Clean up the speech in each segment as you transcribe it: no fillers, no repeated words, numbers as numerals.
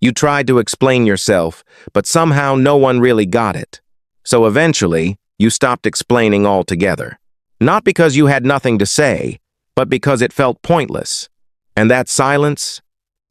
You tried to explain yourself, but somehow no one really got it. So eventually, you stopped explaining altogether. Not because you had nothing to say, but because it felt pointless. And that silence,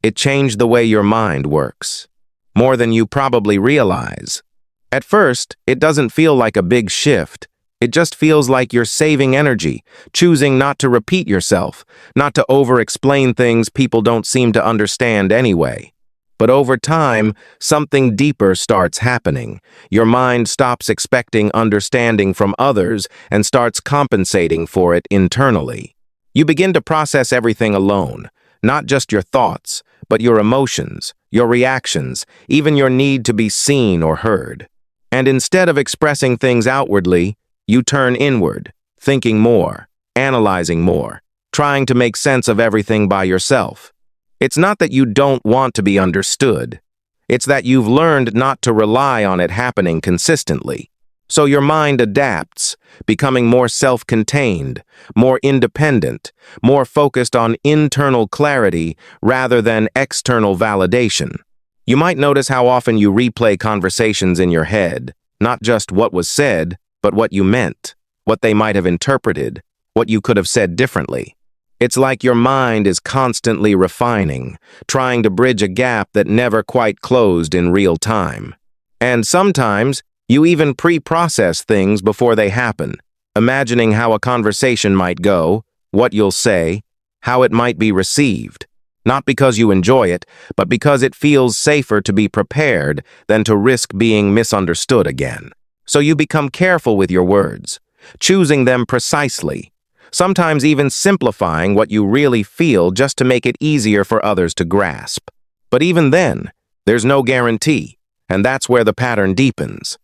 it changed the way your mind works. More than you probably realize. At first, it doesn't feel like a big shift. It just feels like you're saving energy, choosing not to repeat yourself, not to over-explain things people don't seem to understand anyway. But over time, something deeper starts happening. Your mind stops expecting understanding from others and starts compensating for it internally. You begin to process everything alone, not just your thoughts, but your emotions, your reactions, even your need to be seen or heard. And instead of expressing things outwardly, you turn inward, thinking more, analyzing more, trying to make sense of everything by yourself. It's not that you don't want to be understood. It's that you've learned not to rely on it happening consistently. So your mind adapts, becoming more self-contained, more independent, more focused on internal clarity rather than external validation. You might notice how often you replay conversations in your head, not just what was said, but what you meant, what they might have interpreted, what you could have said differently. It's like your mind is constantly refining, trying to bridge a gap that never quite closed in real time. And sometimes, you even pre-process things before they happen, imagining how a conversation might go, what you'll say, how it might be received. Not because you enjoy it, but because it feels safer to be prepared than to risk being misunderstood again. So you become careful with your words, choosing them precisely, sometimes even simplifying what you really feel just to make it easier for others to grasp. But even then, there's no guarantee, and that's where the pattern deepens.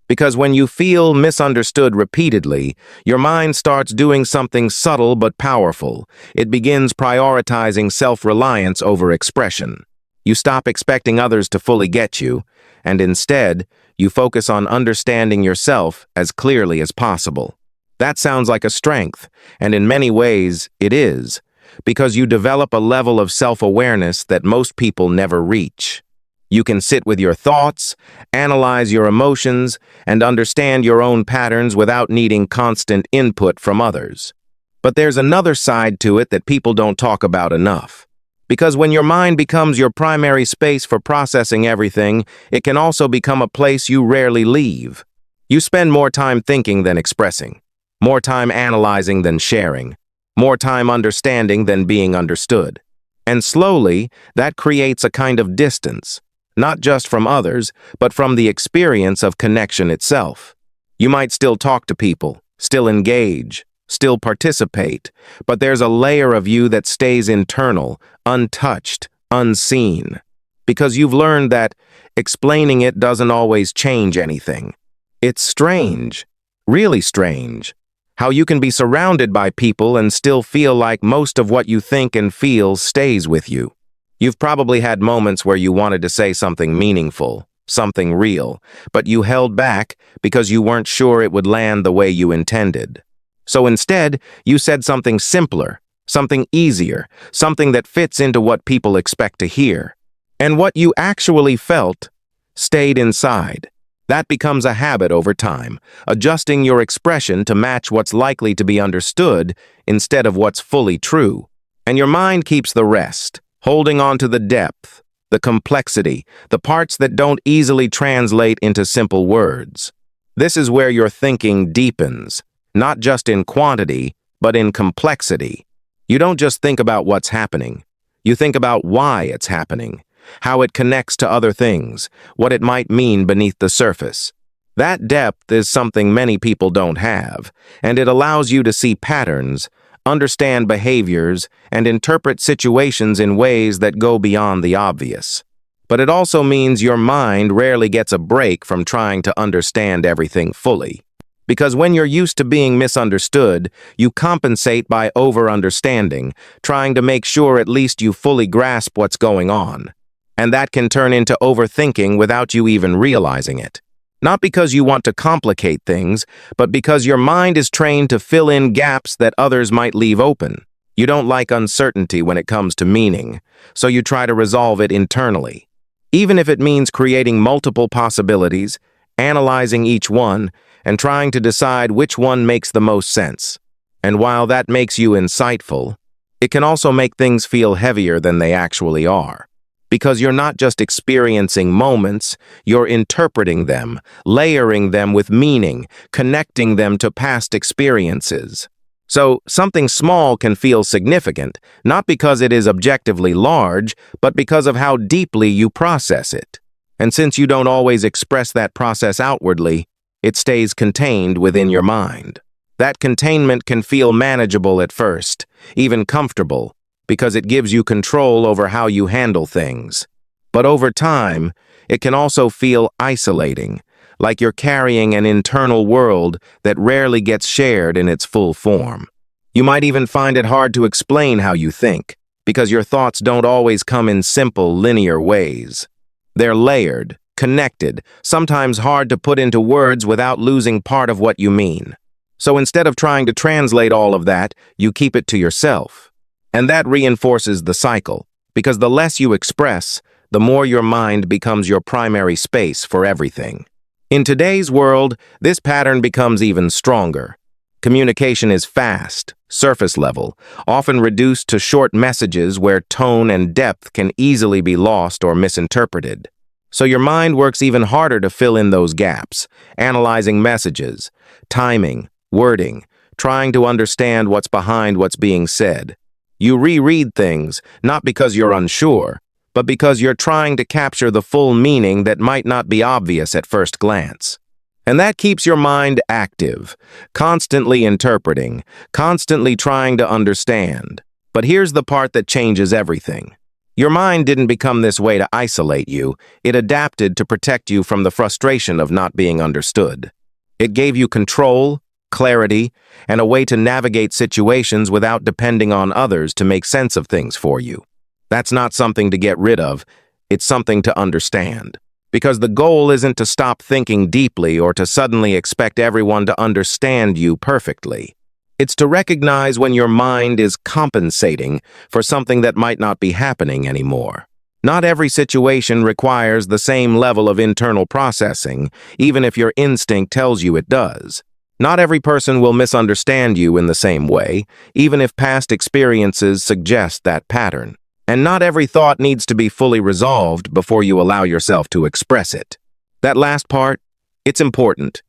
Because when you feel misunderstood repeatedly, your mind starts doing something subtle but powerful. It begins prioritizing self-reliance over expression. You stop expecting others to fully get you, and instead, you focus on understanding yourself as clearly as possible. That sounds like a strength, and in many ways, it is, because you develop a level of self-awareness that most people never reach. You can sit with your thoughts, analyze your emotions, and understand your own patterns without needing constant input from others. But there's another side to it that people don't talk about enough. Because when your mind becomes your primary space for processing everything, it can also become a place you rarely leave. You spend more time thinking than expressing, more time analyzing than sharing, more time understanding than being understood. And slowly, that creates a kind of distance, not just from others, but from the experience of connection itself. You might still talk to people, still engage, still participate, but there's a layer of you that stays internal, untouched, unseen. Because you've learned that explaining it doesn't always change anything. It's strange, really strange, how you can be surrounded by people and still feel like most of what you think and feel stays with you. You've probably had moments where you wanted to say something meaningful, something real, but you held back because you weren't sure it would land the way you intended. So instead, you said something simpler, something easier, something that fits into what people expect to hear. And what you actually felt stayed inside. That becomes a habit over time, adjusting your expression to match what's likely to be understood instead of what's fully true. And your mind keeps the rest, holding on to the depth, the complexity, the parts that don't easily translate into simple words. This is where your thinking deepens, not just in quantity, but in complexity. You don't just think about what's happening. You think about why it's happening, how it connects to other things, what it might mean beneath the surface. That depth is something many people don't have, and it allows you to see patterns, understand behaviors, and interpret situations in ways that go beyond the obvious. But it also means your mind rarely gets a break from trying to understand everything fully. Because when you're used to being misunderstood, you compensate by over-understanding, trying to make sure at least you fully grasp what's going on. And that can turn into overthinking without you even realizing it. Not because you want to complicate things, but because your mind is trained to fill in gaps that others might leave open. You don't like uncertainty when it comes to meaning, so you try to resolve it internally. even if it means creating multiple possibilities, analyzing each one, and trying to decide which one makes the most sense. And while that makes you insightful, it can also make things feel heavier than they actually are. Because you're not just experiencing moments, you're interpreting them, layering them with meaning, connecting them to past experiences. So, something small can feel significant, not because it is objectively large, but because of how deeply you process it. And since you don't always express that process outwardly, it stays contained within your mind. That containment can feel manageable at first, even comfortable, because it gives you control over how you handle things. But over time, it can also feel isolating, like you're carrying an internal world that rarely gets shared in its full form. You might even find it hard to explain how you think, because your thoughts don't always come in simple, linear ways. They're layered, connected, sometimes hard to put into words without losing part of what you mean. So instead of trying to translate all of that, you keep it to yourself. And that reinforces the cycle, because the less you express, the more your mind becomes your primary space for everything. In today's world, this pattern becomes even stronger. Communication is fast, surface level, often reduced to short messages where tone and depth can easily be lost or misinterpreted. So your mind works even harder to fill in those gaps, analyzing messages, timing, wording, trying to understand what's behind what's being said. You reread things, not because you're unsure, but because you're trying to capture the full meaning that might not be obvious at first glance. And that keeps your mind active, constantly interpreting, constantly trying to understand. But here's the part that changes everything. Your mind didn't become this way to isolate you. It adapted to protect you from the frustration of not being understood. It gave you control, clarity, and a way to navigate situations without depending on others to make sense of things for you. That's not something to get rid of, it's something to understand. Because the goal isn't to stop thinking deeply or to suddenly expect everyone to understand you perfectly. It's to recognize when your mind is compensating for something that might not be happening anymore. Not every situation requires the same level of internal processing, even if your instinct tells you it does. Not every person will misunderstand you in the same way, even if past experiences suggest that pattern. And not every thought needs to be fully resolved before you allow yourself to express it. That last part, it's important,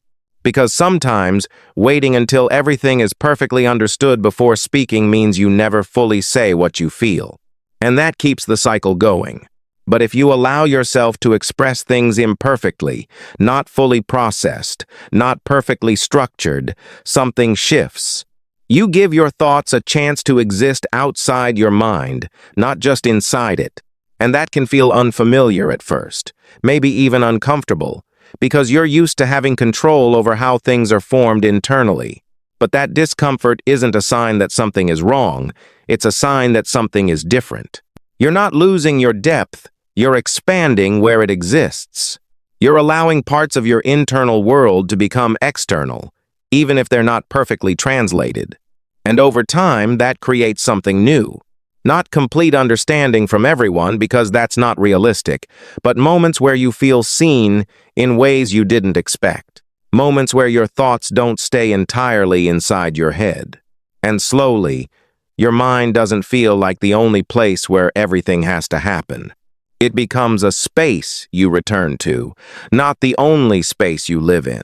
because sometimes waiting until everything is perfectly understood before speaking means you never fully say what you feel. And that keeps the cycle going. But if you allow yourself to express things imperfectly, not fully processed, not perfectly structured, something shifts. You give your thoughts a chance to exist outside your mind, not just inside it. And that can feel unfamiliar at first, maybe even uncomfortable, because you're used to having control over how things are formed internally. But that discomfort isn't a sign that something is wrong, it's a sign that something is different. You're not losing your depth, you're expanding where it exists. You're allowing parts of your internal world to become external, even if they're not perfectly translated. And over time, that creates something new. Not complete understanding from everyone, because that's not realistic, but moments where you feel seen in ways you didn't expect. Moments where your thoughts don't stay entirely inside your head. And slowly, your mind doesn't feel like the only place where everything has to happen. It becomes a space you return to, not the only space you live in.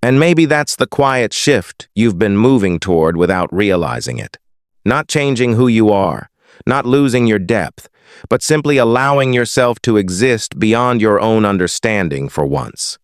And maybe that's the quiet shift you've been moving toward without realizing it. Not changing who you are, not losing your depth, but simply allowing yourself to exist beyond your own understanding for once.